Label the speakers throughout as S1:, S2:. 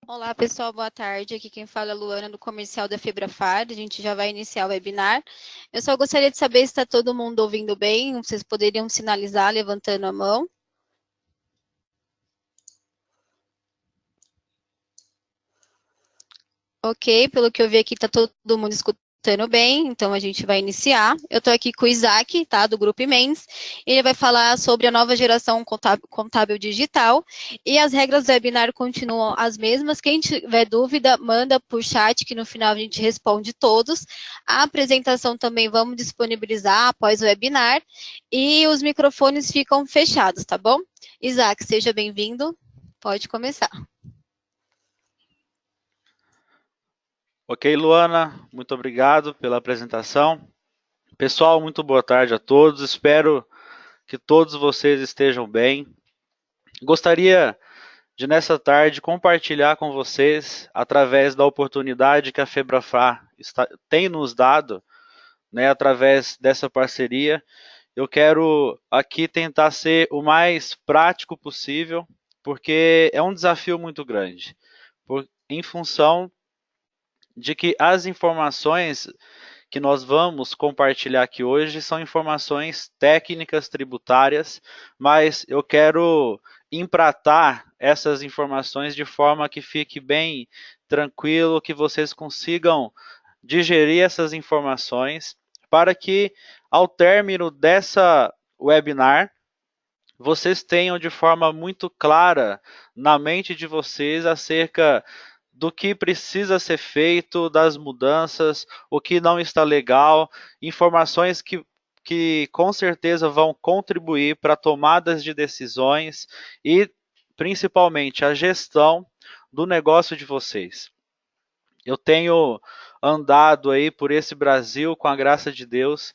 S1: Olá, pessoal, boa tarde. Aqui quem fala é a Luana, do comercial da Febrafar. A gente já vai iniciar o webinar. Eu só gostaria de saber se está todo mundo ouvindo bem. Vocês poderiam sinalizar levantando a mão. Ok, pelo que eu vi aqui, está todo mundo escutando bem, então a gente vai iniciar. Eu estou aqui com o Isaac, tá, do Grupo Imens. Ele vai falar sobre a nova geração contábil digital e as regras do webinar continuam as mesmas. Quem tiver dúvida, manda por chat, que no final a gente responde todos. A apresentação também vamos disponibilizar após o webinar e os microfones ficam fechados, tá bom? Isaac, seja bem-vindo. Pode começar.
S2: Ok, Luana, muito obrigado pela apresentação. Pessoal, muito boa tarde a todos. Espero que todos vocês estejam bem. Gostaria de, nessa tarde, compartilhar com vocês, através da oportunidade que a Febrafar tem nos dado, né, através dessa parceria. Eu quero aqui tentar ser o mais prático possível, porque é um desafio muito grande, em função de que as informações que nós vamos compartilhar aqui hoje são informações técnicas tributárias, mas eu quero empratar essas informações de forma que fique bem tranquilo, que vocês consigam digerir essas informações, para que ao término dessa webinar vocês tenham de forma muito clara na mente de vocês acerca do que precisa ser feito, das mudanças, o que não está legal, informações que com certeza vão contribuir para tomadas de decisões e principalmente a gestão do negócio de vocês. Eu tenho andado aí por esse Brasil com a graça de Deus,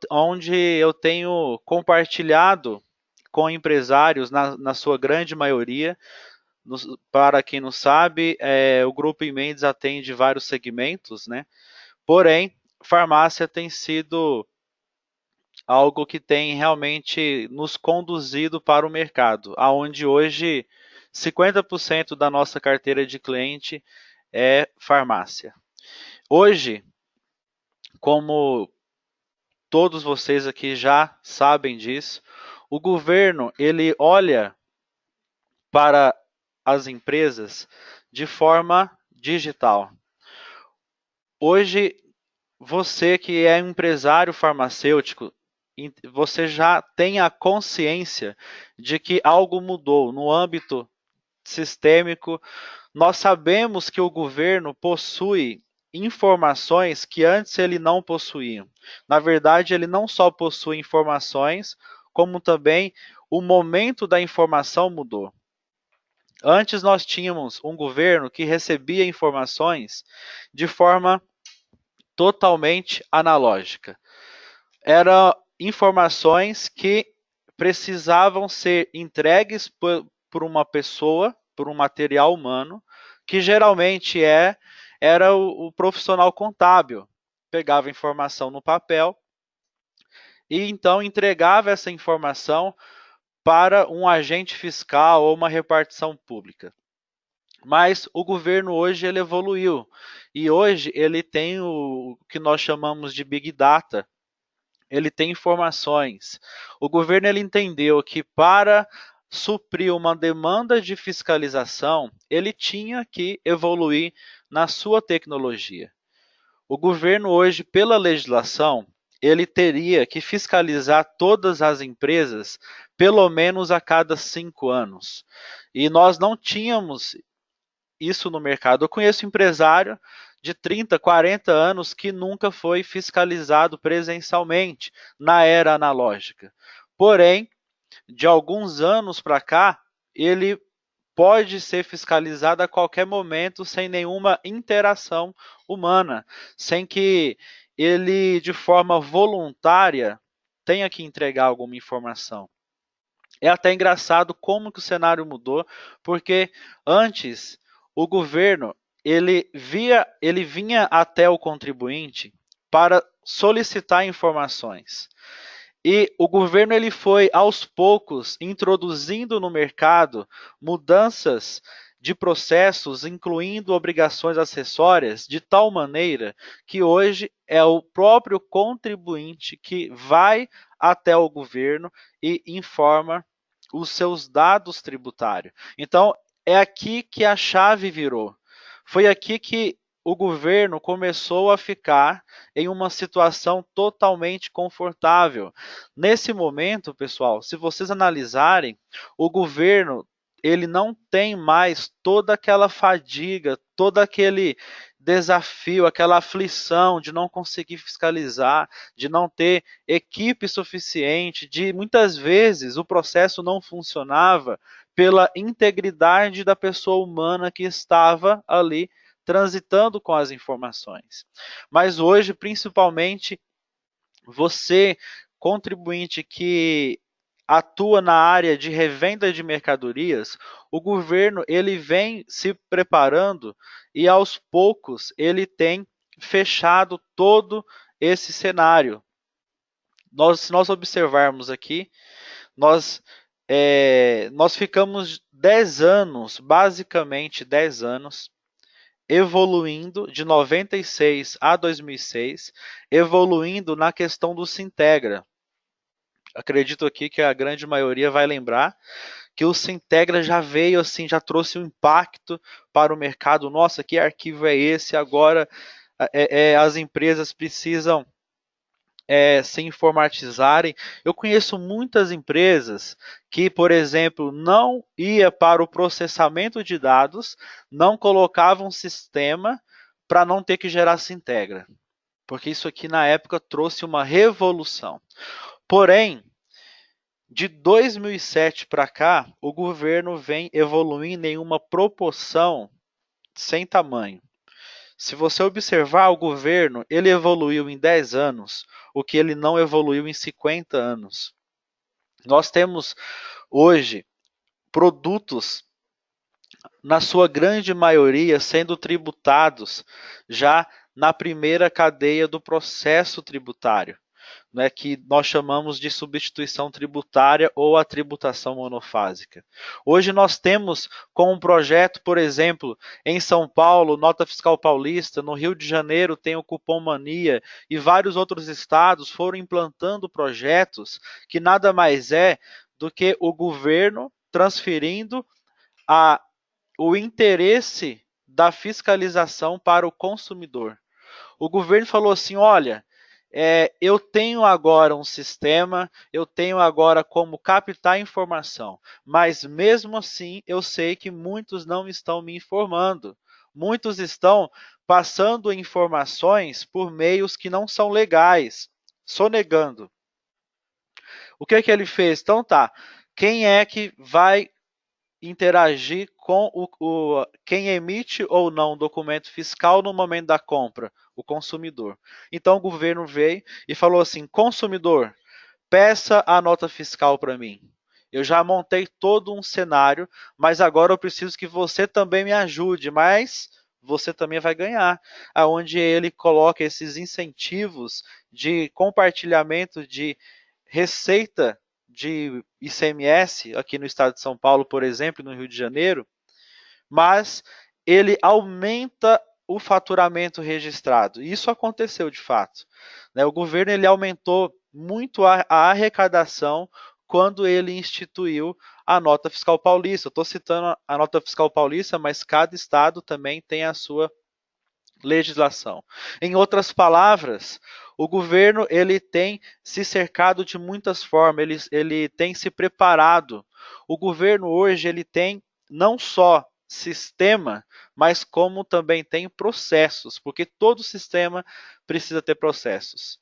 S2: onde eu tenho compartilhado com empresários, na sua grande maioria. Para quem não sabe, o Grupo Imendes atende vários segmentos, né? Porém, farmácia tem sido algo que tem realmente nos conduzido para o mercado, aonde hoje 50% da nossa carteira de cliente é farmácia. Hoje, como todos vocês aqui já sabem disso, o governo ele olha para as empresas de forma digital. Hoje, você que é empresário farmacêutico, você já tem a consciência de que algo mudou no âmbito sistêmico. Nós sabemos que o governo possui informações que antes ele não possuía. Na verdade, ele não só possui informações, como também o momento da informação mudou. Antes nós tínhamos um governo que recebia informações de forma totalmente analógica. Eram informações que precisavam ser entregues por uma pessoa, por um material humano, que geralmente era o profissional contábil. Pegava a informação no papel e então entregava essa informação para um agente fiscal ou uma repartição pública. Mas o governo hoje ele evoluiu e hoje ele tem o que nós chamamos de Big Data. Ele tem informações. O governo ele entendeu que para suprir uma demanda de fiscalização, ele tinha que evoluir na sua tecnologia. O governo hoje, pela legislação, ele teria que fiscalizar todas as empresas pelo menos a cada 5 anos. E nós não tínhamos isso no mercado. Eu conheço empresário de 30, 40 anos que nunca foi fiscalizado presencialmente na era analógica. Porém, de alguns anos para cá, ele pode ser fiscalizado a qualquer momento sem nenhuma interação humana, sem que ele, de forma voluntária, tenha que entregar alguma informação. É até engraçado como que o cenário mudou, porque antes o governo ele vinha até o contribuinte para solicitar informações. E o governo ele foi aos poucos introduzindo no mercado mudanças de processos, incluindo obrigações acessórias, de tal maneira que hoje é o próprio contribuinte que vai até o governo e informa os seus dados tributários. Então, é aqui que a chave virou. Foi aqui que o governo começou a ficar em uma situação totalmente confortável. Nesse momento, pessoal, se vocês analisarem, o governo ele não tem mais toda aquela fadiga, todo aquele desafio, aquela aflição de não conseguir fiscalizar, de não ter equipe suficiente, de muitas vezes o processo não funcionava pela integridade da pessoa humana que estava ali transitando com as informações. Mas hoje, principalmente, você, contribuinte que atua na área de revenda de mercadorias, o governo ele vem se preparando e aos poucos ele tem fechado todo esse cenário. Se nós observarmos aqui, nós ficamos 10 anos, basicamente 10 anos, evoluindo de 96 a 2006, evoluindo na questão do Sintegra. Acredito aqui que a grande maioria vai lembrar que o Sintegra já veio assim, já trouxe um impacto para o mercado. Nossa, que arquivo é esse? Agora as empresas precisam se informatizarem. Eu conheço muitas empresas que, por exemplo, não ia para o processamento de dados, não colocavam um sistema para não ter que gerar Sintegra. Porque isso aqui na época trouxe uma revolução. Porém, de 2007 para cá, o governo vem evoluindo em uma proporção sem tamanho. Se você observar o governo, ele evoluiu em 10 anos, o que ele não evoluiu em 50 anos. Nós temos hoje produtos, na sua grande maioria, sendo tributados já na primeira cadeia do processo tributário, né, que nós chamamos de substituição tributária ou a tributação monofásica. Hoje nós temos com um projeto, por exemplo, em São Paulo, Nota Fiscal Paulista, no Rio de Janeiro tem o Cupom Mania e vários outros estados foram implantando projetos que nada mais é do que o governo transferindo o interesse da fiscalização para o consumidor. O governo falou assim: olha, eu tenho agora um sistema, eu tenho agora como captar informação, mas mesmo assim eu sei que muitos não estão me informando. Muitos estão passando informações por meios que não são legais, sonegando. O que ele fez? Então tá, quem é que vai interagir com quem emite ou não documento fiscal no momento da compra? O consumidor. Então o governo veio e falou assim: consumidor, peça a nota fiscal para mim. Eu já montei todo um cenário, mas agora eu preciso que você também me ajude, mas você também vai ganhar, aonde ele coloca esses incentivos de compartilhamento de receita de ICMS aqui no estado de São Paulo, por exemplo, no Rio de Janeiro, mas ele aumenta o faturamento registrado. Isso aconteceu de fato. O governo ele aumentou muito a arrecadação quando ele instituiu a nota fiscal paulista. Estou citando a nota fiscal paulista, mas cada estado também tem a sua legislação. Em outras palavras, o governo ele tem se cercado de muitas formas, ele tem se preparado. O governo hoje ele tem não só sistema, mas como também tem processos, porque todo sistema precisa ter processos.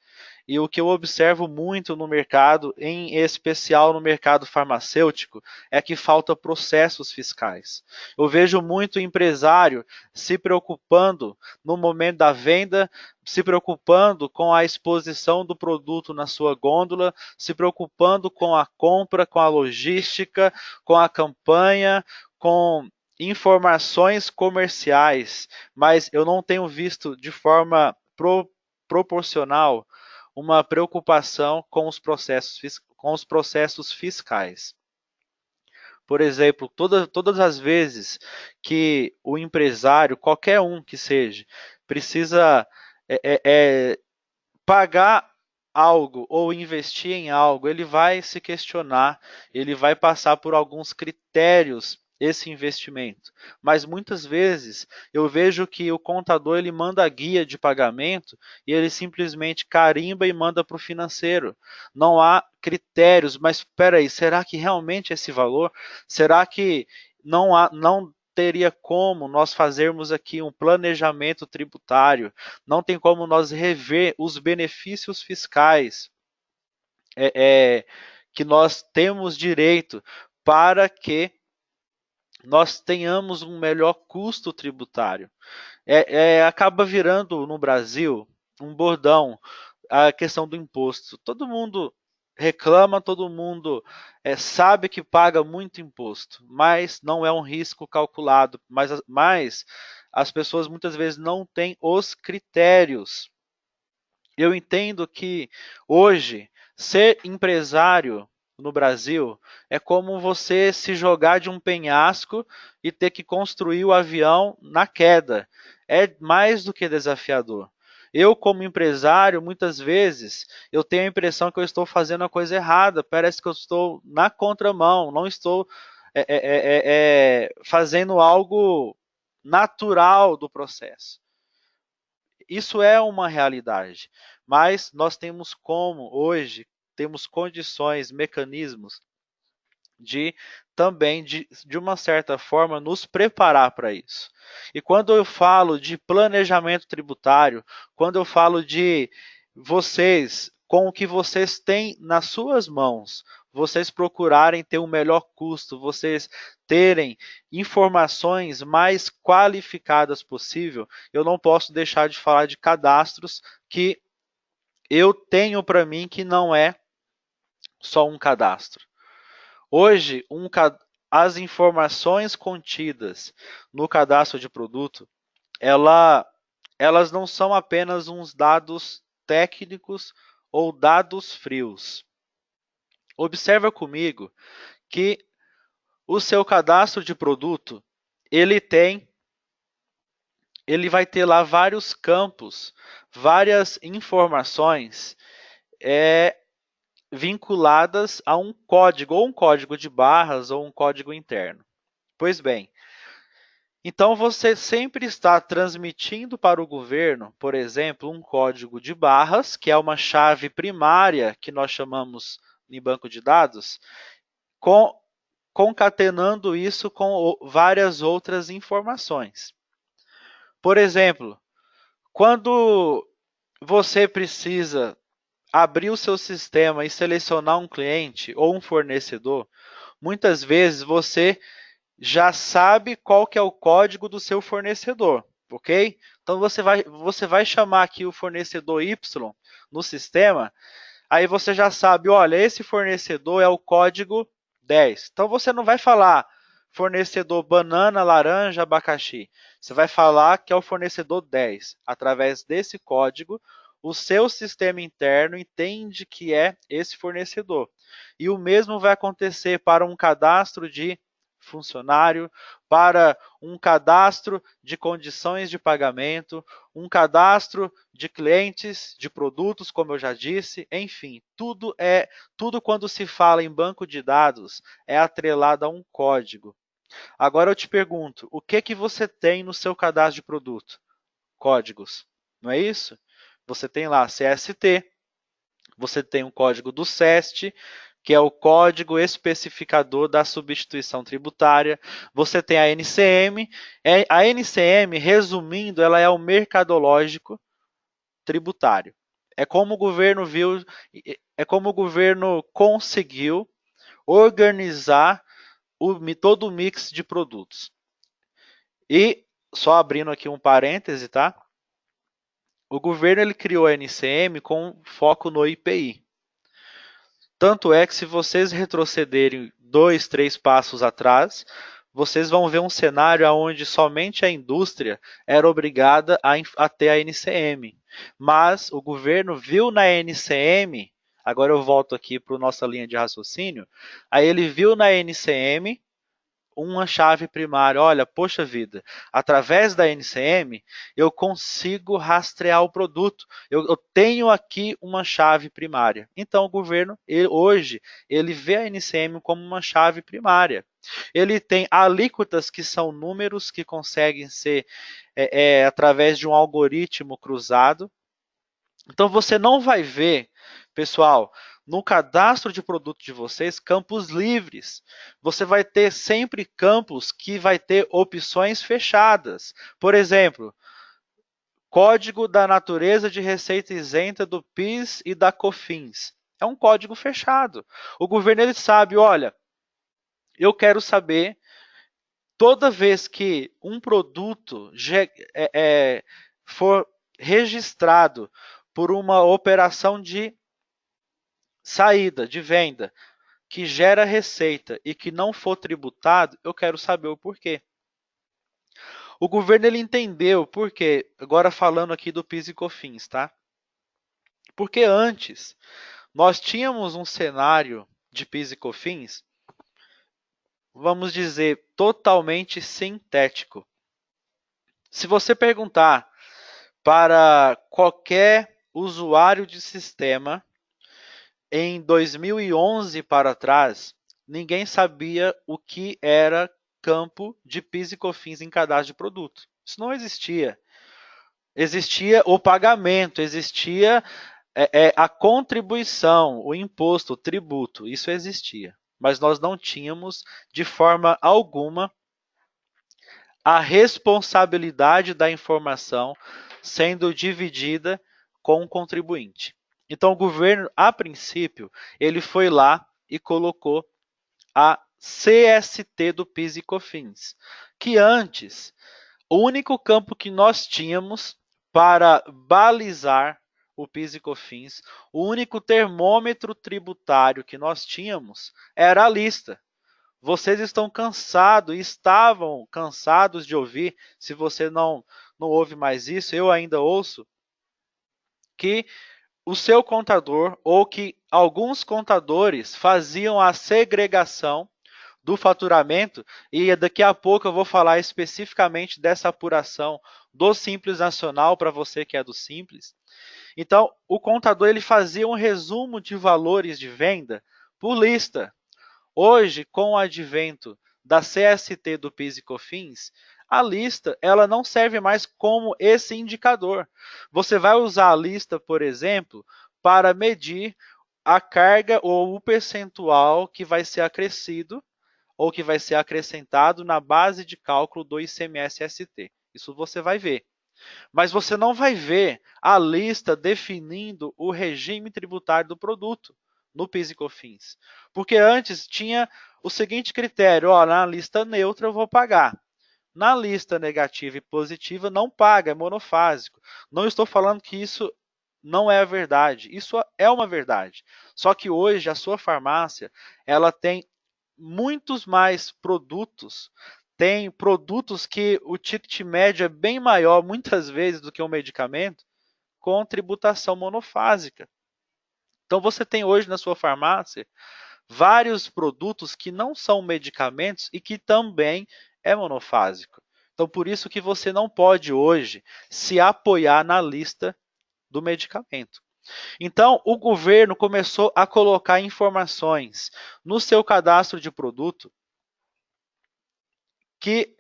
S2: E o que eu observo muito no mercado, em especial no mercado farmacêutico, é que falta processos fiscais. Eu vejo muito empresário se preocupando no momento da venda, se preocupando com a exposição do produto na sua gôndola, se preocupando com a compra, com a logística, com a campanha, com informações comerciais, mas eu não tenho visto de forma proporcional uma preocupação com os processos fiscais. Por exemplo, todas as vezes que o empresário, qualquer um que seja, precisa é, é, é, pagar algo ou investir em algo, ele vai se questionar, ele vai passar por alguns critérios esse investimento. Mas muitas vezes eu vejo que o contador ele manda a guia de pagamento e ele simplesmente carimba e manda para o financeiro. Não há critérios, mas espera aí, será que realmente esse valor? Será que não teria como nós fazermos aqui um planejamento tributário? Não tem como nós rever os benefícios fiscais é, é, que nós temos direito para que nós tenhamos um melhor custo tributário. Acaba virando no Brasil um bordão a questão do imposto. Todo mundo reclama, todo mundo sabe que paga muito imposto, mas não é um risco calculado. Mas as pessoas muitas vezes não têm os critérios. Eu entendo que hoje ser empresário no Brasil é como você se jogar de um penhasco e ter que construir o avião na queda. É mais do que desafiador. Eu, como empresário, muitas vezes eu tenho a impressão que eu estou fazendo a coisa errada. Parece que eu estou na contramão, não estou fazendo algo natural do processo. Isso é uma realidade, mas nós temos como hoje, temos condições, mecanismos de também, de uma certa forma, nos preparar para isso. E quando eu falo de planejamento tributário, quando eu falo de vocês, com o que vocês têm nas suas mãos, vocês procurarem ter o melhor custo, vocês terem informações mais qualificadas possível, eu não posso deixar de falar de cadastros que eu tenho para mim que não é só um cadastro. Hoje, as informações contidas no cadastro de produto, elas não são apenas uns dados técnicos ou dados frios. Observa comigo que o seu cadastro de produto, ele vai ter lá vários campos, várias informações vinculadas a um código, ou um código de barras, ou um código interno. Pois bem, então você sempre está transmitindo para o governo, por exemplo, um código de barras, que é uma chave primária que nós chamamos em banco de dados, concatenando isso com várias outras informações. Por exemplo, quando você precisa abrir o seu sistema e selecionar um cliente ou um fornecedor, muitas vezes você já sabe qual que é o código do seu fornecedor, ok? Então você vai chamar aqui o fornecedor Y no sistema, aí você já sabe, olha, esse fornecedor é o código 10. Então você não vai falar fornecedor banana, laranja, abacaxi. Você vai falar que é o fornecedor 10. Através desse código, o seu sistema interno entende que é esse fornecedor. E o mesmo vai acontecer para um cadastro de funcionário, para um cadastro de condições de pagamento, um cadastro de clientes, de produtos, como eu já disse, enfim, tudo quando se fala em banco de dados é atrelado a um código. Agora eu te pergunto, o que que você tem no seu cadastro de produto? Códigos, não é isso? Você tem lá CST, você tem um código do SEST, que é o código especificador da substituição tributária. Você tem a NCM. A NCM, resumindo, ela é o mercadológico tributário. É como o governo viu, é como o governo conseguiu organizar todo o mix de produtos. E só abrindo aqui um parêntese, tá? O governo ele criou a NCM com foco no IPI. Tanto é que se vocês retrocederem 2, 3 passos atrás, vocês vão ver um cenário onde somente a indústria era obrigada a ter a NCM. Mas o governo viu na NCM, agora eu volto aqui para a nossa linha de raciocínio, aí ele viu na NCM uma chave primária. Olha, poxa vida, através da NCM eu consigo rastrear o produto. Eu tenho aqui uma chave primária. Então o governo, hoje, ele vê a NCM como uma chave primária. Ele tem alíquotas que são números que conseguem ser através de um algoritmo cruzado. Então você não vai ver, pessoal, no cadastro de produto de vocês, campos livres. Você vai ter sempre campos que vai ter opções fechadas. Por exemplo, código da natureza de receita isenta do PIS e da COFINS. É um código fechado. O governo ele sabe, olha, eu quero saber toda vez que um produto for registrado por uma operação de saída, de venda, que gera receita e que não for tributado, eu quero saber o porquê. O governo ele entendeu por quê. Agora falando aqui do PIS e COFINS, tá? Porque antes nós tínhamos um cenário de PIS e COFINS, vamos dizer, totalmente sintético. Se você perguntar para qualquer usuário de sistema em 2011 para trás, ninguém sabia o que era campo de PIS e COFINS em cadastro de produto. Isso não existia. Existia o pagamento, existia a contribuição, o imposto, o tributo. Isso existia. Mas nós não tínhamos, de forma alguma, a responsabilidade da informação sendo dividida com o contribuinte. Então, o governo, a princípio, ele foi lá e colocou a CST do PIS e COFINS, que antes, o único campo que nós tínhamos para balizar o PIS e COFINS, o único termômetro tributário que nós tínhamos era a lista. Vocês estão cansados, estavam cansados de ouvir, se você não ouve mais isso, eu ainda ouço, que o seu contador ou que alguns contadores faziam a segregação do faturamento, e daqui a pouco eu vou falar especificamente dessa apuração do Simples Nacional para você que é do Simples. Então, o contador ele fazia um resumo de valores de venda por lista. Hoje, com o advento da CST do PIS e COFINS, a lista ela não serve mais como esse indicador. Você vai usar a lista, por exemplo, para medir a carga ou o percentual que vai ser acrescido ou que vai ser acrescentado na base de cálculo do ICMS-ST. Isso você vai ver. Mas você não vai ver a lista definindo o regime tributário do produto no PIS e COFINS. Porque antes tinha o seguinte critério, ó, na lista neutra eu vou pagar. Na lista negativa e positiva não paga, é monofásico. Não estou falando que isso não é a verdade. Isso é uma verdade. Só que hoje a sua farmácia, ela tem muitos mais produtos. Tem produtos que o ticket médio é bem maior, muitas vezes, do que um medicamento, com tributação monofásica. Então você tem hoje na sua farmácia vários produtos que não são medicamentos e que também é monofásico. Então por isso que você não pode hoje se apoiar na lista do medicamento. Então o governo começou a colocar informações no seu cadastro de produto que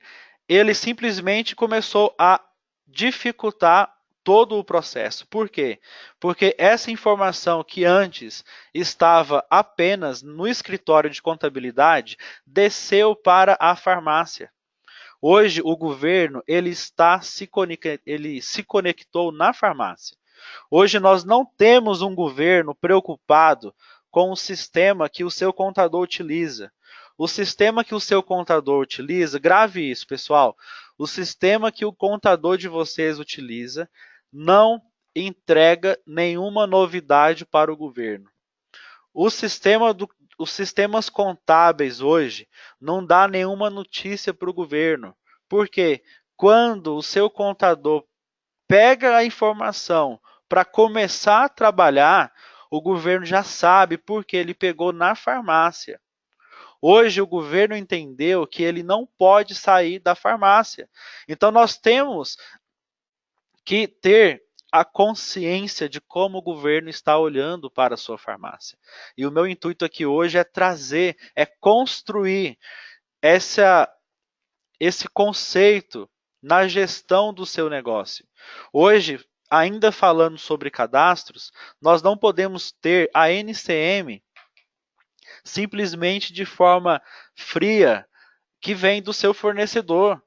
S2: ele simplesmente começou a dificultar todo o processo. Por quê? Porque essa informação que antes estava apenas no escritório de contabilidade desceu para a farmácia. Hoje o governo ele se conectou na farmácia. Hoje nós não temos um governo preocupado com o sistema que o seu contador utiliza. O sistema que o seu contador utiliza, grave isso, pessoal. O sistema que o contador de vocês utiliza não entrega nenhuma novidade para o governo. Os sistemas contábeis hoje não dá nenhuma notícia para o governo. Por quê? Quando o seu contador pega a informação para começar a trabalhar, o governo já sabe porque ele pegou na farmácia. Hoje o governo entendeu que ele não pode sair da farmácia. Então nós temos que ter a consciência de como o governo está olhando para a sua farmácia. E o meu intuito aqui hoje é trazer, é construir esse conceito na gestão do seu negócio. Hoje, ainda falando sobre cadastros, nós não podemos ter a NCM simplesmente de forma fria que vem do seu fornecedor.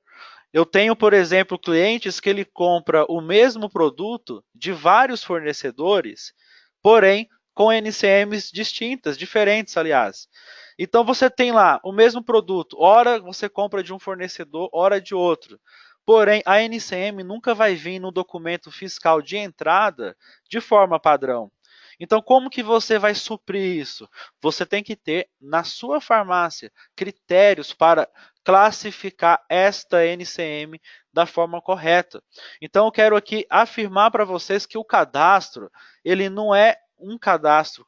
S2: Eu tenho, por exemplo, clientes que ele compra o mesmo produto de vários fornecedores, porém com NCMs distintas, diferentes, aliás. Então você tem lá o mesmo produto, ora você compra de um fornecedor, ora de outro. Porém, a NCM nunca vai vir no documento fiscal de entrada de forma padrão. Então, como que você vai suprir isso? Você tem que ter na sua farmácia critérios para classificar esta NCM da forma correta. Então, eu quero aqui afirmar para vocês que o cadastro, ele não é um cadastro.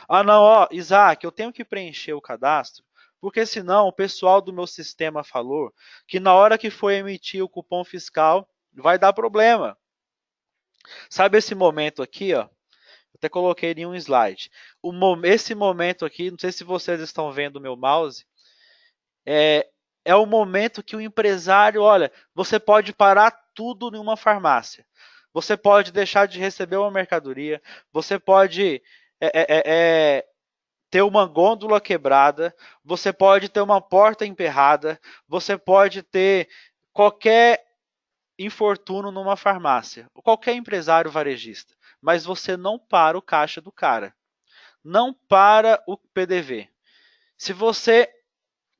S2: Ah, não, ó, Isaac, eu tenho que preencher o cadastro, porque senão o pessoal do meu sistema falou que na hora que for emitir o cupom fiscal, vai dar problema. Sabe esse momento aqui, ó? Até coloquei em um slide. Esse momento aqui, não sei se vocês estão vendo o meu mouse, é o momento que o empresário, olha, você pode parar tudo em uma farmácia. Você pode deixar de receber uma mercadoria, você pode ter uma gôndola quebrada, você pode ter uma porta emperrada, você pode ter qualquer infortúnio numa farmácia, qualquer empresário varejista, mas você não para o caixa do cara, não para o PDV. Se você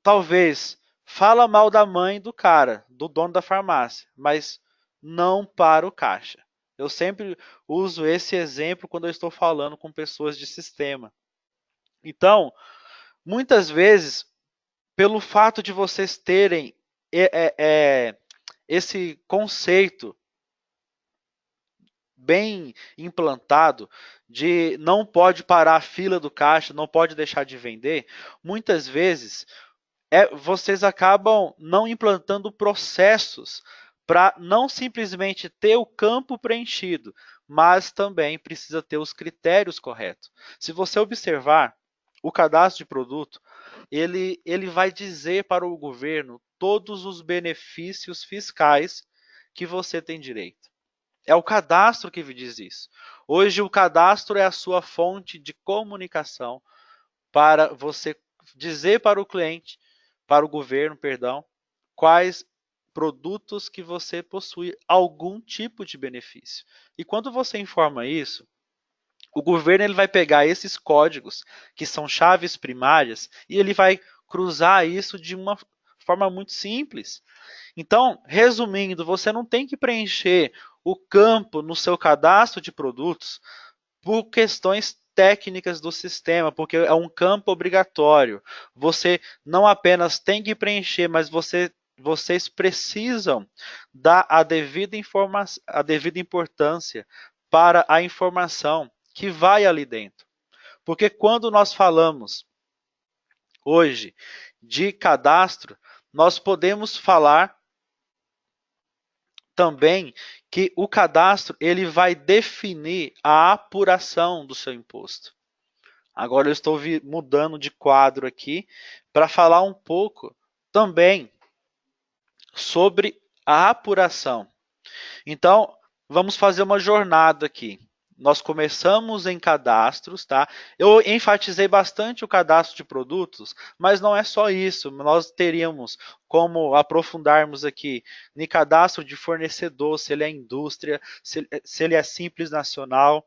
S2: talvez fala mal da mãe do cara, do dono da farmácia, mas não para o caixa. Eu sempre uso esse exemplo quando eu estou falando com pessoas de sistema. Então, muitas vezes, pelo fato de vocês terem esse conceito bem implantado de não pode parar a fila do caixa, não pode deixar de vender, muitas vezes vocês acabam não implantando processos para não simplesmente ter o campo preenchido, mas também precisa ter os critérios corretos. Se você observar o cadastro de produto, ele vai dizer para o governo todos os benefícios fiscais que você tem direito. É o cadastro que diz isso. Hoje o cadastro é a sua fonte de comunicação para você dizer para o cliente, para o governo, perdão, quais produtos que você possui algum tipo de benefício. E quando você informa isso, o governo ele vai pegar esses códigos, que são chaves primárias, e ele vai cruzar isso de uma forma muito simples. Então, resumindo, você não tem que preencher o campo no seu cadastro de produtos por questões técnicas do sistema, porque é um campo obrigatório. Você não apenas tem que preencher, mas vocês precisam dar a devida importância para a informação que vai ali dentro. Porque quando nós falamos hoje de cadastro, nós podemos falar também que o cadastro ele vai definir a apuração do seu imposto. Agora eu estou mudando de quadro aqui para falar um pouco também sobre a apuração. Então, vamos fazer uma jornada aqui. Nós começamos em cadastros, tá? Eu enfatizei bastante o cadastro de produtos, mas não é só isso. Nós teríamos como aprofundarmos aqui no cadastro de fornecedor, se ele é indústria, se ele é simples nacional.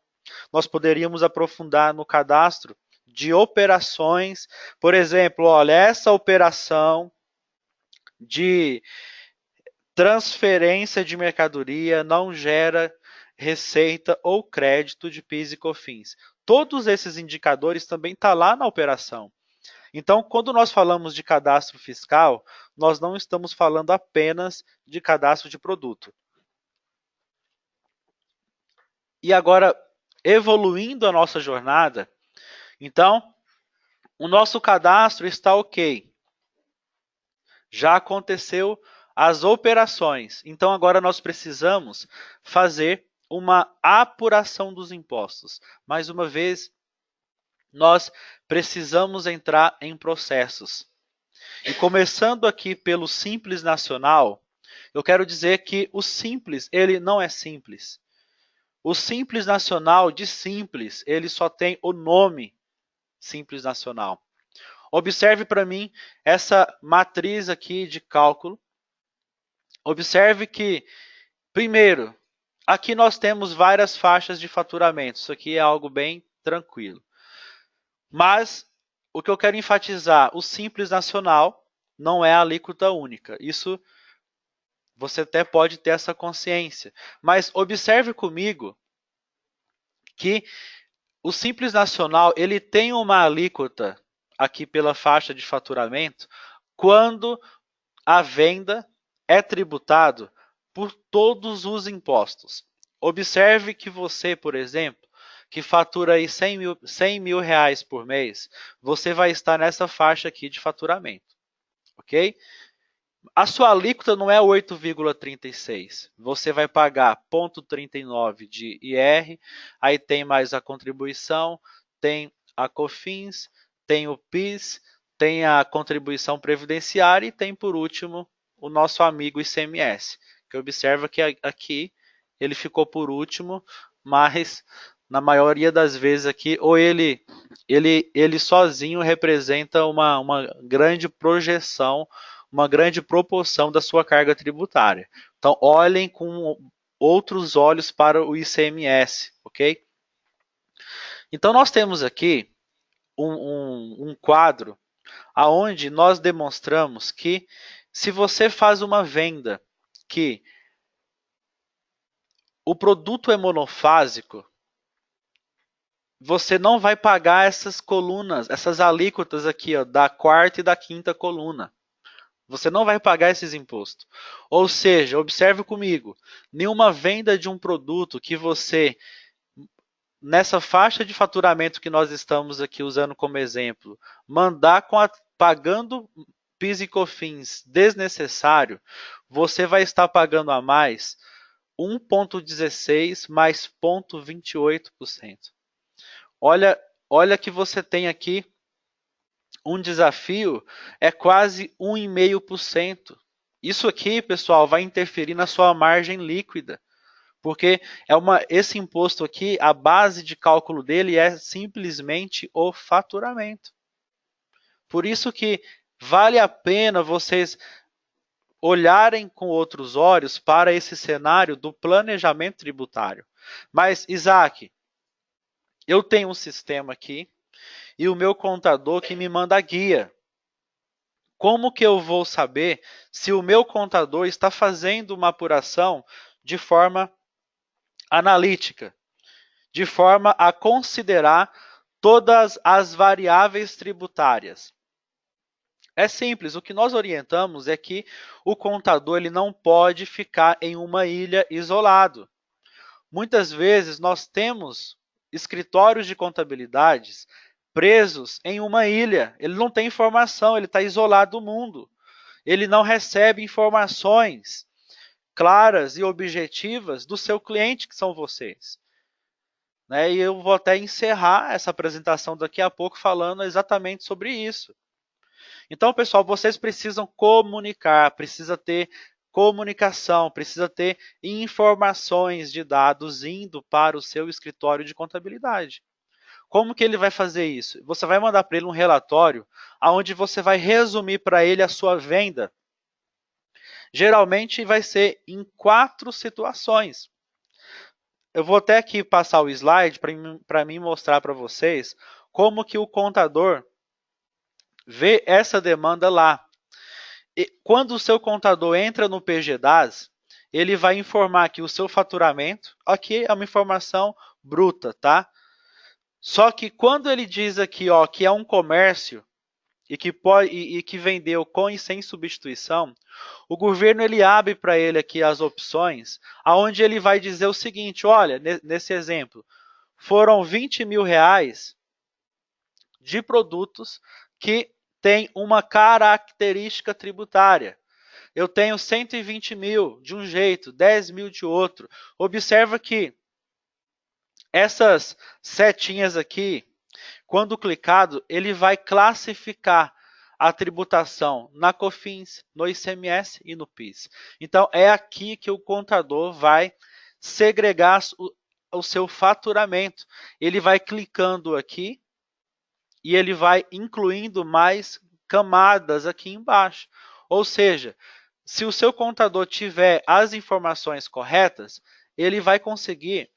S2: Nós poderíamos aprofundar no cadastro de operações. Por exemplo, olha, essa operação de transferência de mercadoria não gera receita ou crédito de PIS e COFINS. Todos esses indicadores também estão lá na operação. Então, quando nós falamos de cadastro fiscal, nós não estamos falando apenas de cadastro de produto. E agora, evoluindo a nossa jornada, então, O nosso cadastro está ok. Já aconteceu as operações. Então agora nós precisamos fazer uma apuração dos impostos. Mais uma vez, nós precisamos entrar em processos. E começando aqui pelo Simples Nacional, eu quero dizer que o Simples, ele não é simples. O Simples Nacional de simples, ele só tem o nome Simples Nacional. Observe para mim essa matriz aqui de cálculo. Observe que, primeiro, aqui nós temos várias faixas de faturamento. Isso aqui é algo bem tranquilo. Mas o que eu quero enfatizar, o Simples Nacional não é a alíquota única. Isso você até pode ter essa consciência. Mas observe comigo que o Simples Nacional ele tem uma alíquota aqui pela faixa de faturamento quando a venda é tributado por todos os impostos. Observe que você, por exemplo, que fatura aí 100 mil reais por mês, você vai estar nessa faixa aqui de faturamento, ok? A sua alíquota não é 8,36. Você vai pagar 0,39 de IR, aí tem mais a contribuição, tem a COFINS, tem o PIS, tem a contribuição previdenciária e tem, por último, o nosso amigo ICMS, que observa que aqui ele ficou por último, mas na maioria das vezes aqui, ou ele sozinho representa uma grande projeção, uma grande proporção da sua carga tributária. Então, olhem com outros olhos para o ICMS, ok? Então, nós temos aqui um quadro aonde nós demonstramos que se você faz uma venda que o produto é monofásico, você não vai pagar essas colunas, essas alíquotas aqui, ó, da quarta e da quinta coluna. Você não vai pagar esses impostos. Ou seja, observe comigo, nenhuma venda de um produto que você, nessa faixa de faturamento que nós estamos aqui usando como exemplo, mandar pagando PIS e COFINS desnecessário, você vai estar pagando a mais 1,16 mais 0,28%. Olha que você tem aqui um desafio é quase 1,5%. Isso aqui, pessoal, vai interferir na sua margem líquida, porque esse imposto aqui, a base de cálculo dele é simplesmente o faturamento. Por isso que vale a pena vocês olharem com outros olhos para esse cenário do planejamento tributário. Mas, Isaac, eu tenho um sistema aqui e o meu contador que me manda a guia. Como que eu vou saber se o meu contador está fazendo uma apuração de forma analítica, de forma a considerar todas as variáveis tributárias? É simples, o que nós orientamos é que o contador ele não pode ficar em uma ilha isolado. Muitas vezes nós temos escritórios de contabilidades presos em uma ilha. Ele não tem informação, ele está isolado do mundo. Ele não recebe informações claras e objetivas do seu cliente, que são vocês. Né? E eu vou até encerrar essa apresentação daqui a pouco falando exatamente sobre isso. Então, pessoal, vocês precisam comunicar, precisa ter comunicação, precisa ter informações de dados indo para o seu escritório de contabilidade. Como que ele vai fazer isso? Você vai mandar para ele um relatório onde você vai resumir para ele a sua venda. Geralmente vai ser em 4 situações. Eu vou até aqui passar o slide para mim mostrar para vocês como que o contador vê essa demanda lá. E quando o seu contador entra no PGDAS, ele vai informar que o seu faturamento, aqui é uma informação bruta, tá? Só que quando ele diz aqui, ó, que é um comércio e que vendeu com e sem substituição, o governo ele abre para ele aqui as opções, aonde ele vai dizer o seguinte: olha, nesse exemplo, foram 20 mil reais de produtos que têm uma característica tributária. Eu tenho 120 mil de um jeito, 10 mil de outro. Observa que essas setinhas aqui, quando clicado, ele vai classificar a tributação na COFINS, no ICMS e no PIS. Então, é aqui que o contador vai segregar o seu faturamento. Ele vai clicando aqui e ele vai incluindo mais camadas aqui embaixo. Ou seja, se o seu contador tiver as informações corretas, ele vai conseguir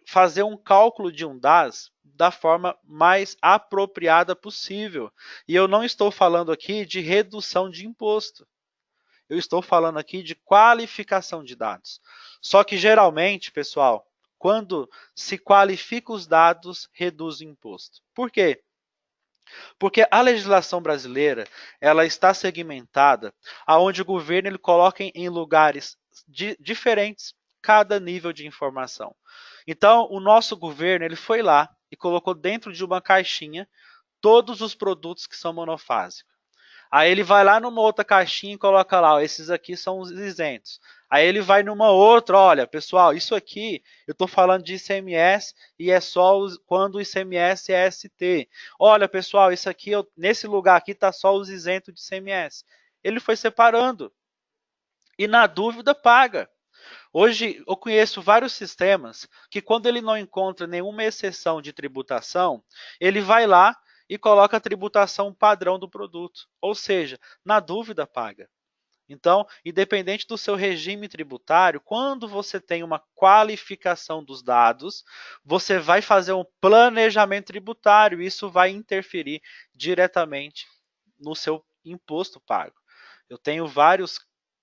S2: fazer um cálculo de um DAS da forma mais apropriada possível. E eu não estou falando aqui de redução de imposto. Eu estou falando aqui de qualificação de dados. Só que geralmente, pessoal, quando se qualifica os dados, reduz o imposto. Por quê? Porque a legislação brasileira, ela está segmentada, aonde o governo ele coloca em lugares diferentes cada nível de informação. Então, o nosso governo ele foi lá e colocou dentro de uma caixinha todos os produtos que são monofásicos. Aí ele vai lá numa outra caixinha e coloca lá, ó, esses aqui são os isentos. Aí ele vai numa outra, olha, pessoal, isso aqui eu estou falando de ICMS e é só quando o ICMS é ST. Olha, pessoal, isso aqui, nesse lugar aqui está só os isentos de ICMS. Ele foi separando. E na dúvida, paga. Hoje eu conheço vários sistemas que quando ele não encontra nenhuma exceção de tributação, ele vai lá e coloca a tributação padrão do produto. Ou seja, na dúvida paga. Então, independente do seu regime tributário, quando você tem uma qualificação dos dados, você vai fazer um planejamento tributário. Isso vai interferir diretamente no seu imposto pago. Eu tenho vários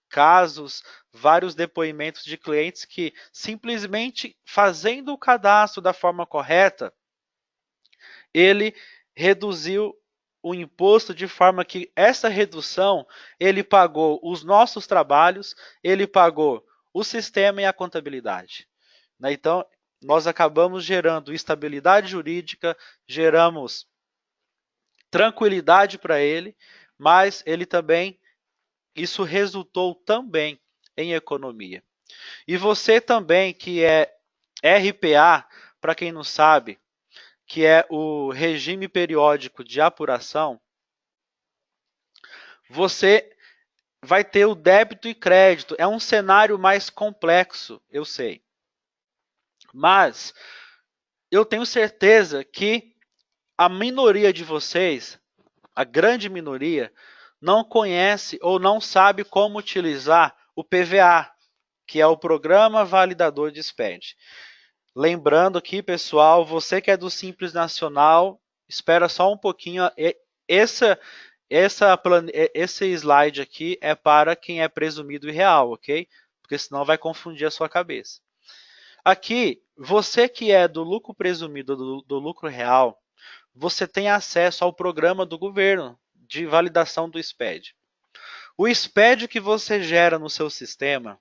S2: casos, vários depoimentos de clientes que simplesmente fazendo o cadastro da forma correta, ele reduziu o imposto de forma que essa redução, ele pagou os nossos trabalhos, ele pagou o sistema e a contabilidade. Então, nós acabamos gerando estabilidade jurídica, geramos tranquilidade para ele, mas ele também, isso resultou também em economia. E você também que é RPA, para quem não sabe, que é o regime periódico de apuração, você vai ter o débito e crédito. É um cenário mais complexo, eu sei. Mas eu tenho certeza que a minoria de vocês, a grande minoria, não conhece ou não sabe como utilizar o PVA, que é o Programa Validador de SPED. Lembrando aqui, pessoal, você que é do Simples Nacional, espera só um pouquinho. Esse slide aqui é para quem é presumido e real, ok? Porque senão vai confundir a sua cabeça. Aqui, você que é do lucro presumido, do lucro real, você tem acesso ao programa do governo de validação do SPED. O SPED que você gera no seu sistema,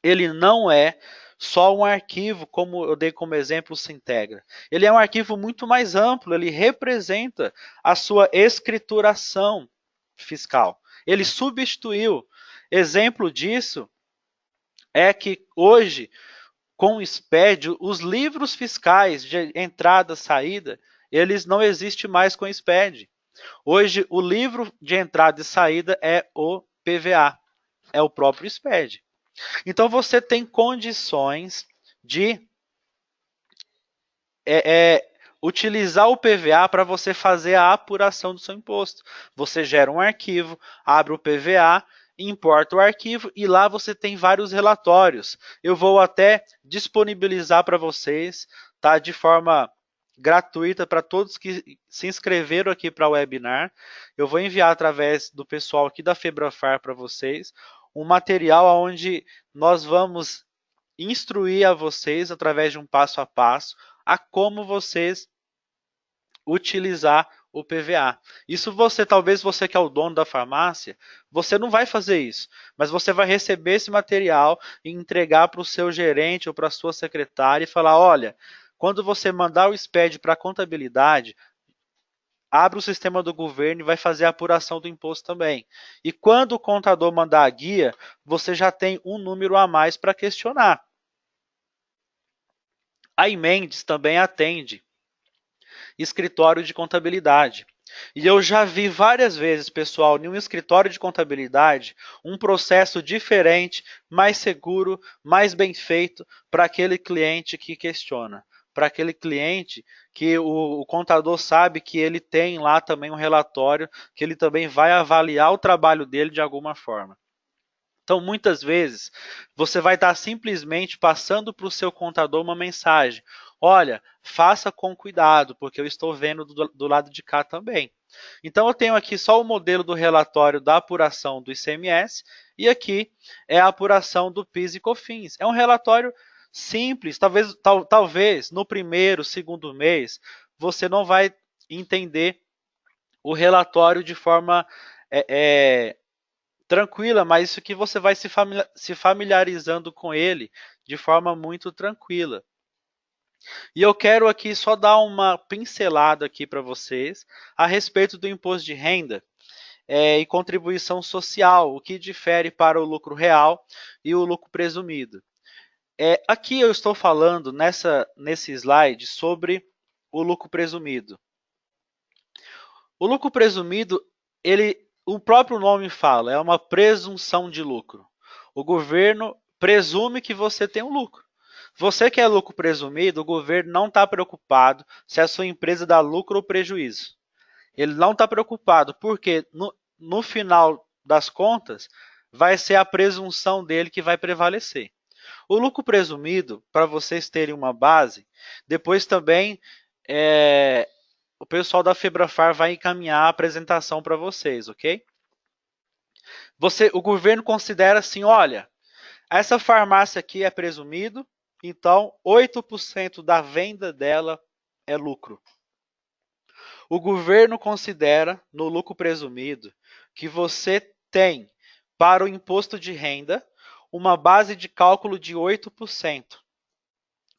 S2: ele não é só um arquivo, como eu dei como exemplo, o Sintegra. Ele é um arquivo muito mais amplo, ele representa a sua escrituração fiscal. Ele substituiu. Exemplo disso é que hoje, com o SPED, os livros fiscais de entrada e saída, eles não existem mais com o SPED. Hoje, o livro de entrada e saída é o PVA, é o próprio SPED. Então, você tem condições de utilizar o PVA para você fazer a apuração do seu imposto. Você gera um arquivo, abre o PVA, importa o arquivo e lá você tem vários relatórios. Eu vou até disponibilizar para vocês, tá, de forma gratuita para todos que se inscreveram aqui para o webinar. Eu vou enviar através do pessoal aqui da Febrafar para vocês um material onde nós vamos instruir a vocês, através de um passo a passo, a como vocês utilizar o PVA. Isso talvez você que é o dono da farmácia, você não vai fazer isso, mas você vai receber esse material e entregar para o seu gerente ou para a sua secretária e falar, olha, quando você mandar o SPED para a contabilidade, abre o sistema do governo e vai fazer a apuração do imposto também. E quando o contador mandar a guia, você já tem um número a mais para questionar. A Mendes também atende escritório de contabilidade. E eu já vi várias vezes, pessoal, em um escritório de contabilidade, um processo diferente, mais seguro, mais bem feito para aquele cliente que questiona. Para aquele cliente que o contador sabe que ele tem lá também um relatório, que ele também vai avaliar o trabalho dele de alguma forma. Então, muitas vezes, você vai estar simplesmente passando para o seu contador uma mensagem. Olha, faça com cuidado, porque eu estou vendo do lado de cá também. Então, eu tenho aqui só o modelo do relatório da apuração do ICMS e aqui é a apuração do PIS e COFINS. É um relatório simples, talvez no primeiro, segundo mês, você não vai entender o relatório de forma tranquila, mas isso aqui você vai se familiarizando com ele de forma muito tranquila. E eu quero aqui só dar uma pincelada aqui para vocês a respeito do imposto de renda e contribuição social, o que difere para o lucro real e o lucro presumido. Aqui eu estou falando nesse slide sobre o lucro presumido. O lucro presumido, o próprio nome fala, é uma presunção de lucro. O governo presume que você tem um lucro. Você que é lucro presumido, o governo não está preocupado se a sua empresa dá lucro ou prejuízo. Ele não está preocupado, porque no final das contas, vai ser a presunção dele que vai prevalecer. O lucro presumido, para vocês terem uma base, depois também o pessoal da Febrafar vai encaminhar a apresentação para vocês, ok? O governo considera assim, olha, essa farmácia aqui é presumido, então 8% da venda dela é lucro. O governo considera, no lucro presumido, que você tem, para o imposto de renda, uma base de cálculo de 8%.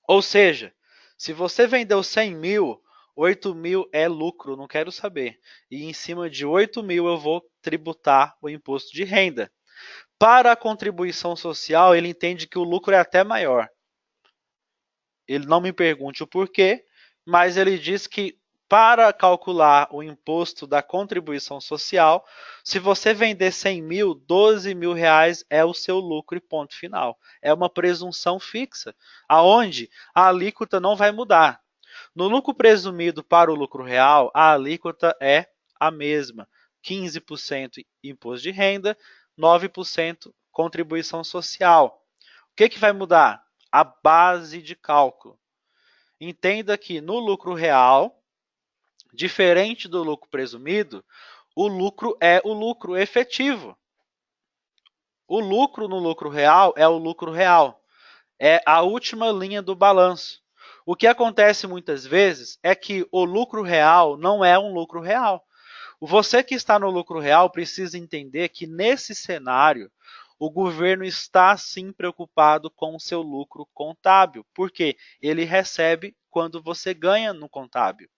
S2: Ou seja, se você vendeu 100 mil, 8 mil é lucro, não quero saber. E em cima de 8 mil eu vou tributar o imposto de renda. Para a contribuição social, ele entende que o lucro é até maior. Ele não me pergunte o porquê, mas ele diz que para calcular o imposto da contribuição social, se você vender 100 mil, 12 mil reais é o seu lucro e ponto final. É uma presunção fixa, aonde a alíquota não vai mudar. No lucro presumido para o lucro real, a alíquota é a mesma, 15% imposto de renda, 9% contribuição social. O que vai mudar? A base de cálculo. Entenda que no lucro real, diferente do lucro presumido, o lucro é o lucro efetivo. O lucro no lucro real é o lucro real. É a última linha do balanço. O que acontece muitas vezes é que o lucro real não é um lucro real. Você que está no lucro real precisa entender que nesse cenário o governo está sim preocupado com o seu lucro contábil, porque ele recebe quando você ganha no contábil.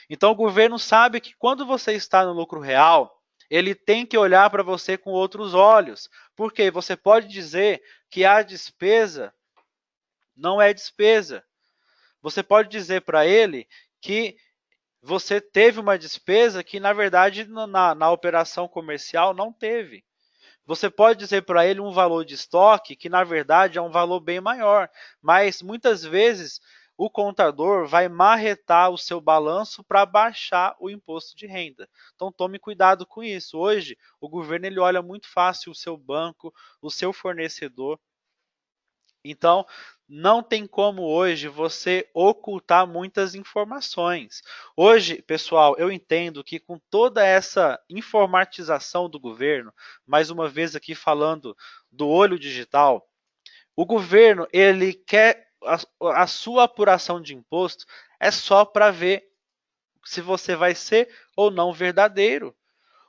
S2: Então o governo sabe que quando você está no lucro real, ele tem que olhar para você com outros olhos, porque você pode dizer que a despesa não é despesa. Você pode dizer para ele que você teve uma despesa que, na verdade, na operação comercial não teve. Você pode dizer para ele um valor de estoque que, na verdade, é um valor bem maior, mas muitas vezes o contador vai marretar o seu balanço para baixar o imposto de renda. Então, tome cuidado com isso. Hoje, o governo ele olha muito fácil o seu banco, o seu fornecedor. Então, não tem como hoje você ocultar muitas informações. Hoje, pessoal, eu entendo que com toda essa informatização do governo, mais uma vez aqui falando do olho digital, o governo ele quer a sua apuração de imposto é só para ver se você vai ser ou não verdadeiro.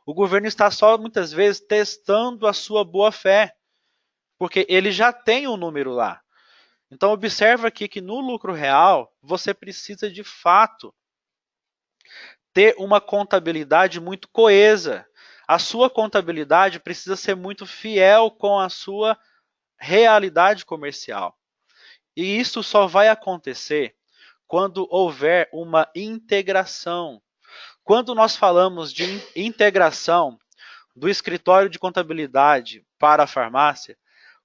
S2: O governo está só muitas vezes testando a sua boa fé, porque ele já tem um número lá. Então, observa aqui que no lucro real, você precisa de fato ter uma contabilidade muito coesa. A sua contabilidade precisa ser muito fiel com a sua realidade comercial. E isso só vai acontecer quando houver uma integração. Quando nós falamos de integração do escritório de contabilidade para a farmácia,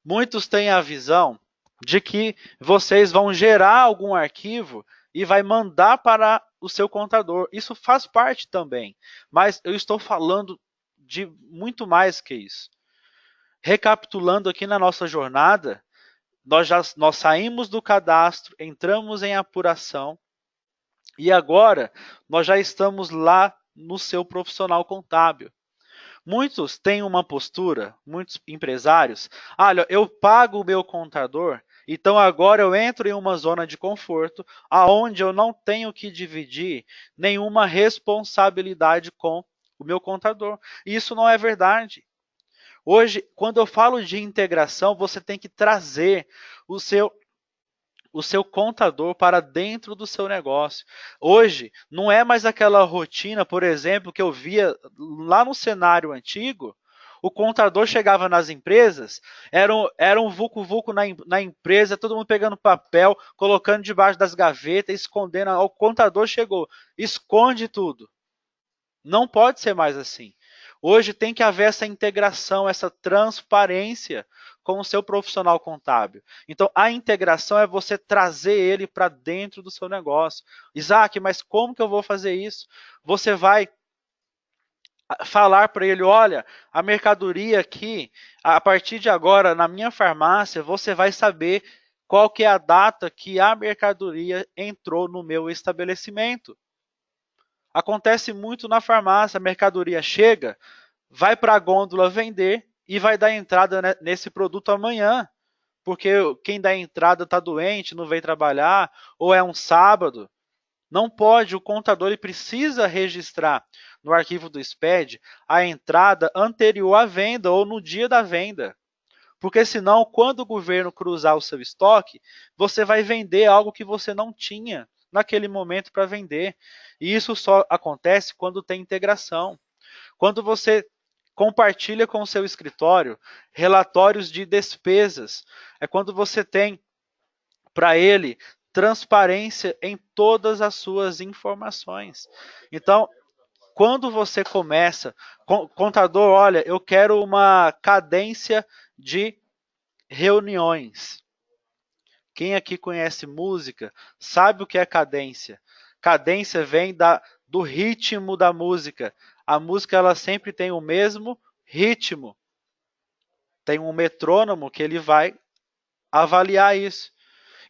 S2: muitos têm a visão de que vocês vão gerar algum arquivo e vai mandar para o seu contador. Isso faz parte também, mas eu estou falando de muito mais que isso. Recapitulando aqui na nossa jornada, nós saímos do cadastro, entramos em apuração e agora nós já estamos lá no seu profissional contábil. Muitos têm uma postura, muitos empresários, olha, eu pago o meu contador, então agora eu entro em uma zona de conforto, aonde eu não tenho que dividir nenhuma responsabilidade com o meu contador. E isso não é verdade. Hoje, quando eu falo de integração, você tem que trazer o seu contador para dentro do seu negócio. Hoje, não é mais aquela rotina, por exemplo, que eu via lá no cenário antigo. O contador chegava nas empresas, era um vucu-vucu na empresa, todo mundo pegando papel, colocando debaixo das gavetas, escondendo. O contador chegou, esconde tudo. Não pode ser mais assim. Hoje tem que haver essa integração, essa transparência com o seu profissional contábil. Então, a integração é você trazer ele para dentro do seu negócio. Isaac, mas como que eu vou fazer isso? Você vai falar para ele, olha, a mercadoria aqui, a partir de agora, na minha farmácia, você vai saber qual que é a data que a mercadoria entrou no meu estabelecimento. Acontece muito na farmácia, a mercadoria chega, vai para a gôndola vender e vai dar entrada nesse produto amanhã, porque quem dá entrada está doente, não veio trabalhar, ou é um sábado. Não pode, o contador ele precisa registrar no arquivo do SPED a entrada anterior à venda ou no dia da venda. Porque senão, quando o governo cruzar o seu estoque, você vai vender algo que você não tinha naquele momento para vender. E isso só acontece quando tem integração. Quando você compartilha com o seu escritório relatórios de despesas, é quando você tem para ele transparência em todas as suas informações. Então, quando você começa, contador, olha, eu quero uma cadência de reuniões. Quem aqui conhece música sabe o que é cadência. Cadência vem do ritmo da música. A música ela sempre tem o mesmo ritmo. Tem um metrônomo que ele vai avaliar isso.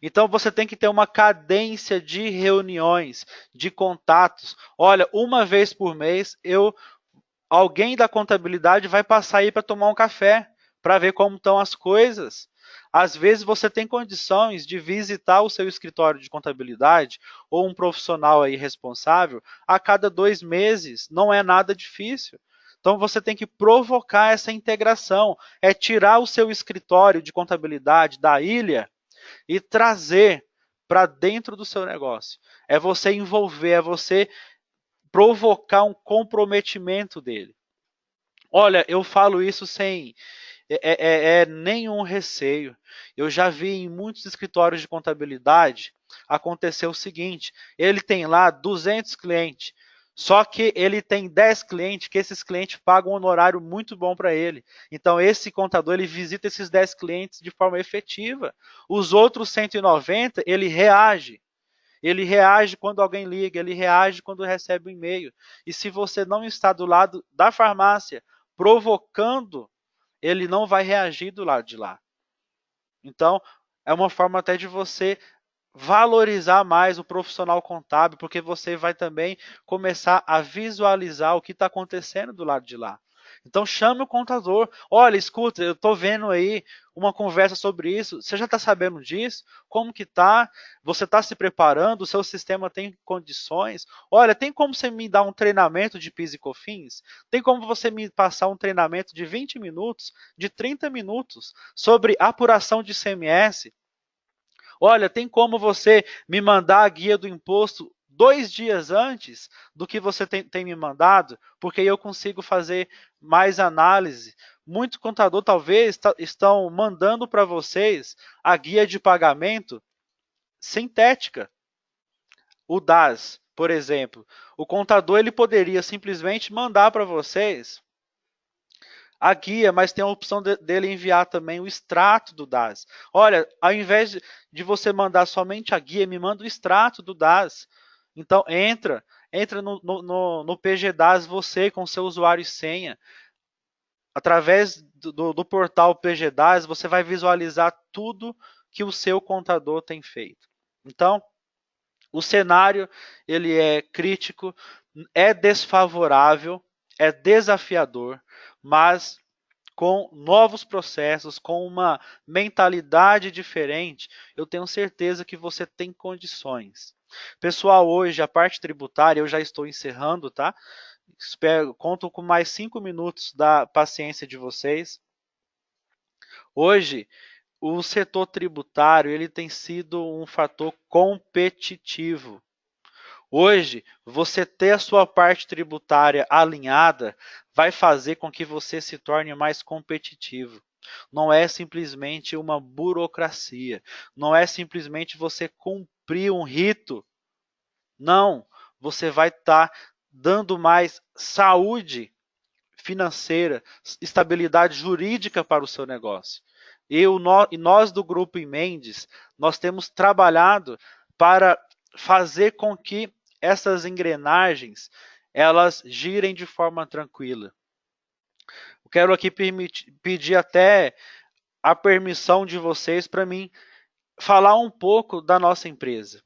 S2: Então você tem que ter uma cadência de reuniões, de contatos. Olha, uma vez por mês alguém da contabilidade vai passar aí para tomar um café, para ver como estão as coisas. Às vezes você tem condições de visitar o seu escritório de contabilidade ou um profissional aí responsável a cada 2 meses. Não é nada difícil. Então você tem que provocar essa integração, é tirar o seu escritório de contabilidade da ilha e trazer para dentro do seu negócio. É você envolver, é você provocar um comprometimento dele. Olha, eu falo isso sem nenhum receio. Eu já vi em muitos escritórios de contabilidade acontecer o seguinte, ele tem lá 200 clientes, só que ele tem 10 clientes, que esses clientes pagam um honorário muito bom para ele. Então, esse contador, ele visita esses 10 clientes de forma efetiva. Os outros 190, ele reage. Ele reage quando alguém liga, ele reage quando recebe um e-mail. E se você não está do lado da farmácia, provocando, ele não vai reagir do lado de lá. Então, é uma forma até de você valorizar mais o profissional contábil, porque você vai também começar a visualizar o que está acontecendo do lado de lá. Então chame o contador. Olha, escuta, eu estou vendo aí uma conversa sobre isso. Você já está sabendo disso? Como que está? Você está se preparando? O seu sistema tem condições? Olha, tem como você me dar um treinamento de PIS e COFINS? Tem como você me passar um treinamento de 20 minutos, de 30 minutos, sobre apuração de ICMS? Olha, tem como você me mandar a guia do imposto 2 dias antes do que você tem me mandado, porque aí eu consigo fazer mais análise. Muito contador talvez estão mandando para vocês a guia de pagamento sintética, o DAS, por exemplo. O contador ele poderia simplesmente mandar para vocês a guia, mas tem a opção dele enviar também o extrato do DAS. Olha, ao invés de você mandar somente a guia, me manda o extrato do DAS. Então, entra no PGDAS você com seu usuário e senha. Através do portal PGDAS, você vai visualizar tudo que o seu contador tem feito. Então, o cenário ele é crítico, é desfavorável, é desafiador, mas com novos processos, com uma mentalidade diferente, eu tenho certeza que você tem condições. Pessoal, hoje a parte tributária eu já estou encerrando, tá? Conto com mais 5 minutos da paciência de vocês. Hoje, o setor tributário ele tem sido um fator competitivo. Hoje, você ter a sua parte tributária alinhada vai fazer com que você se torne mais competitivo. Não é simplesmente uma burocracia, não é simplesmente você cumprir um rito. Não, você vai estar dando mais saúde financeira, estabilidade jurídica para o seu negócio. E nós do Grupo Mendes, nós temos trabalhado para fazer com que essas engrenagens elas girem de forma tranquila. Eu quero aqui pedir até a permissão de vocês para mim falar um pouco da nossa empresa.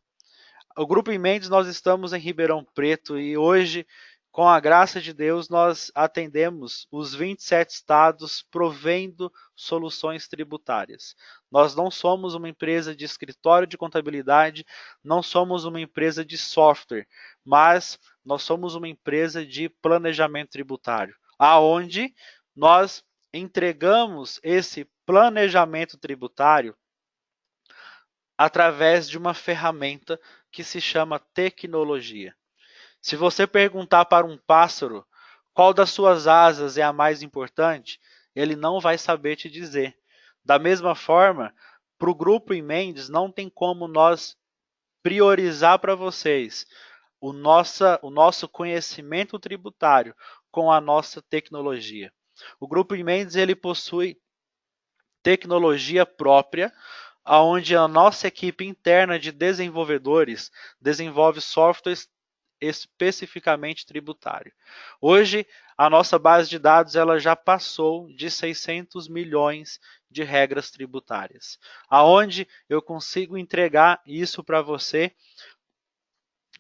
S2: O Grupo Mendes, nós estamos em Ribeirão Preto e hoje, com a graça de Deus, nós atendemos os 27 estados provendo soluções tributárias. Nós não somos uma empresa de escritório de contabilidade, não somos uma empresa de software, mas nós somos uma empresa de planejamento tributário, aonde nós entregamos esse planejamento tributário através de uma ferramenta que se chama tecnologia. Se você perguntar para um pássaro qual das suas asas é a mais importante, ele não vai saber te dizer. Da mesma forma, para o Grupo Mendes, não tem como nós priorizar para vocês o nosso conhecimento tributário com a nossa tecnologia. O Grupo Mendes ele possui tecnologia própria, onde a nossa equipe interna de desenvolvedores desenvolve softwares especificamente tributário. Hoje, a nossa base de dados ela já passou de 600 milhões de regras tributárias, aonde eu consigo entregar isso para você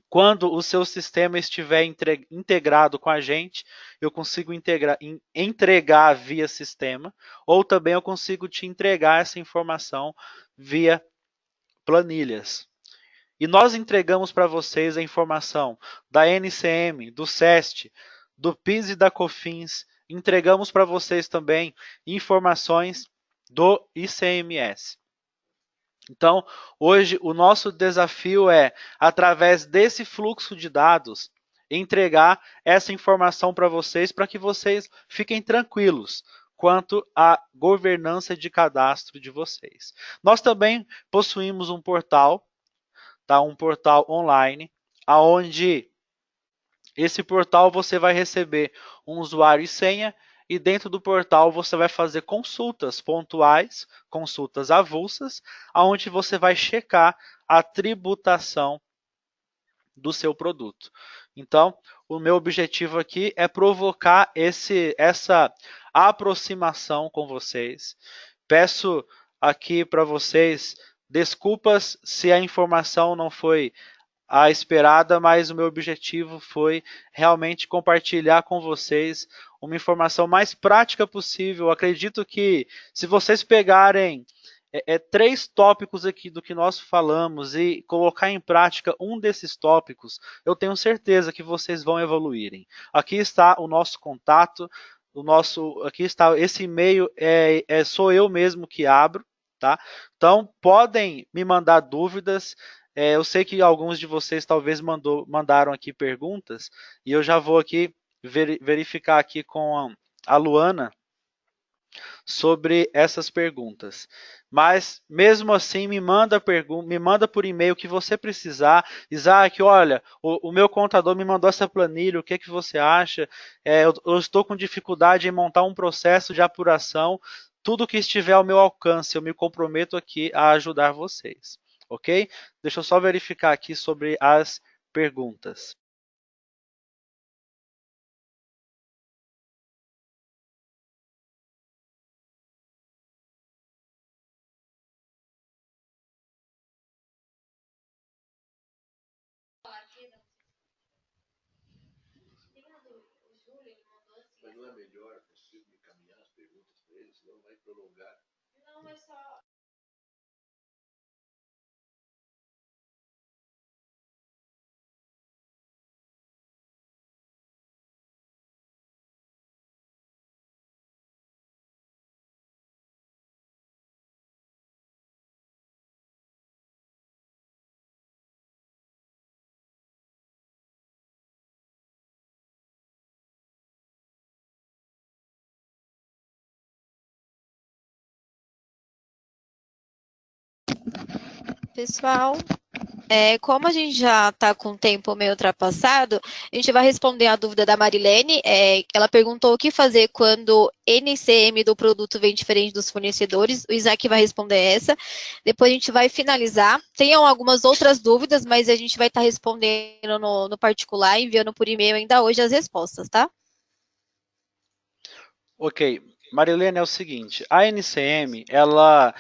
S2: quando o seu sistema estiver integrado com a gente, eu consigo entregar via sistema, ou também eu consigo te entregar essa informação via planilhas. E nós entregamos para vocês a informação da NCM, do SEST, do PIS e da COFINS. Entregamos para vocês também informações do ICMS. Então, hoje o nosso desafio é, através desse fluxo de dados, entregar essa informação para vocês que vocês fiquem tranquilos quanto à governança de cadastro de vocês. Nós também possuímos um portal, tá? Um portal online, aonde esse portal você vai receber um usuário e senha e dentro do portal você vai fazer consultas pontuais, consultas avulsas, aonde você vai checar a tributação do seu produto. Então, o meu objetivo aqui é provocar essa aproximação com vocês. Peço aqui para vocês desculpas se a informação não foi a esperada, mas o meu objetivo foi realmente compartilhar com vocês uma informação mais prática possível. Eu acredito que se vocês pegarem 3 tópicos aqui do que nós falamos e colocar em prática um desses tópicos, eu tenho certeza que vocês vão evoluírem. Aqui está o nosso contato, aqui está esse e-mail, sou eu mesmo que abro, tá? Então podem me mandar dúvidas. Eu sei que alguns de vocês talvez mandaram aqui perguntas, e eu já vou aqui verificar aqui com a Luana sobre essas perguntas. Mas, mesmo assim, me manda por e-mail o que você precisar. Isaac, olha, o meu contador me mandou essa planilha, o que, que você acha? Eu estou com dificuldade em montar um processo de apuração. Tudo que estiver ao meu alcance, eu me comprometo aqui a ajudar vocês. Ok? Deixa eu só verificar aqui sobre as perguntas.
S3: Mas não é melhor você encaminhar as perguntas para eles, senão vai prolongar. Não, é só.
S1: Pessoal, como a gente já está com o tempo meio ultrapassado, a gente vai responder a dúvida da Marilene. Ela perguntou o que fazer quando NCM do produto vem diferente dos fornecedores. O Isaac vai responder essa. Depois a gente vai finalizar. Tem algumas outras dúvidas, mas a gente vai estar respondendo no particular, enviando por e-mail ainda hoje as respostas, tá?
S2: Ok, Marilene, é o seguinte, a NCM, ela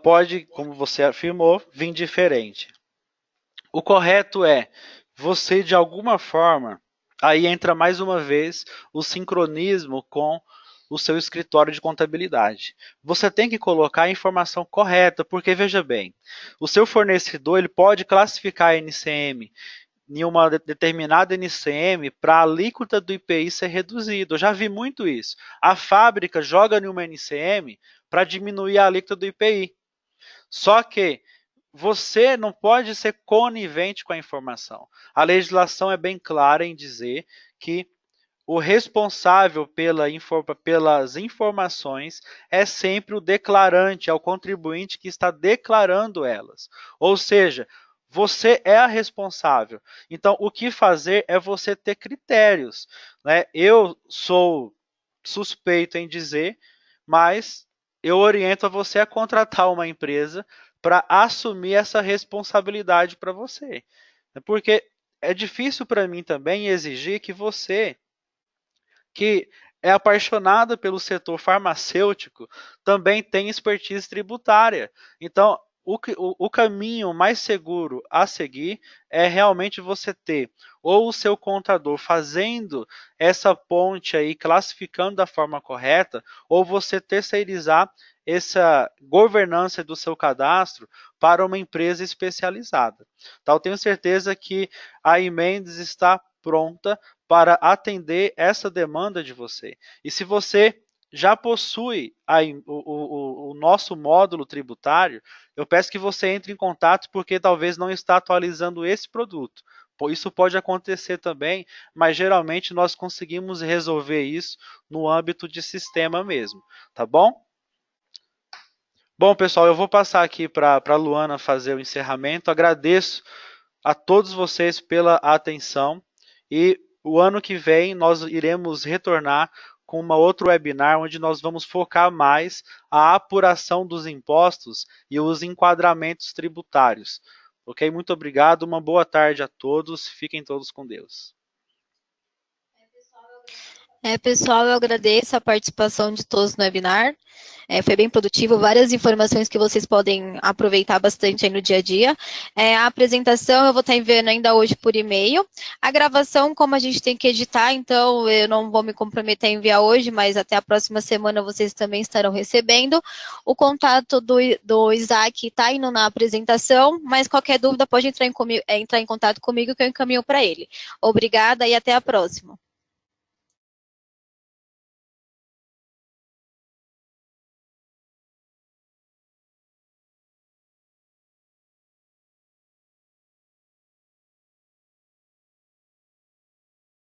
S2: pode, como você afirmou, vir diferente. O correto é você, de alguma forma, aí entra mais uma vez o sincronismo com o seu escritório de contabilidade. Você tem que colocar a informação correta, porque veja bem, o seu fornecedor ele pode classificar a NCM em uma determinada NCM para a alíquota do IPI ser reduzida. Eu já vi muito isso. A fábrica joga em uma NCM para diminuir a alíquota do IPI. Só que você não pode ser conivente com a informação. A legislação é bem clara em dizer que o responsável pelas informações é sempre o declarante, é o contribuinte que está declarando elas. Ou seja, você é a responsável. Então, o que fazer é você ter critérios. Né? Eu sou suspeito em dizer, mas eu oriento a você a contratar uma empresa para assumir essa responsabilidade para você. Porque é difícil para mim também exigir que você, que é apaixonada pelo setor farmacêutico, também tem expertise tributária. Então, o caminho mais seguro a seguir é realmente você ter ou o seu contador fazendo essa ponte aí, classificando da forma correta, ou você terceirizar essa governança do seu cadastro para uma empresa especializada. Então, eu tenho certeza que a Emendes está pronta para atender essa demanda de você. E se você já possui o nosso módulo tributário, eu peço que você entre em contato porque talvez não está atualizando esse produto. Isso pode acontecer também, mas geralmente nós conseguimos resolver isso no âmbito de sistema mesmo, tá bom? Bom, pessoal, eu vou passar aqui para a Luana fazer o encerramento. Agradeço a todos vocês pela atenção e o ano que vem nós iremos retornar com uma outro webinar onde nós vamos focar mais a apuração dos impostos e os enquadramentos tributários. Ok? Muito obrigado, uma boa tarde a todos, fiquem todos com Deus.
S1: Pessoal, eu agradeço a participação de todos no webinar. Foi bem produtivo, várias informações que vocês podem aproveitar bastante aí no dia a dia. A apresentação eu vou estar enviando ainda hoje por e-mail. A gravação, como a gente tem que editar, então eu não vou me comprometer a enviar hoje, mas até a próxima semana vocês também estarão recebendo. O contato do Isaac está indo na apresentação, mas qualquer dúvida pode entrar em contato comigo que eu encaminho para ele. Obrigada e até a próxima.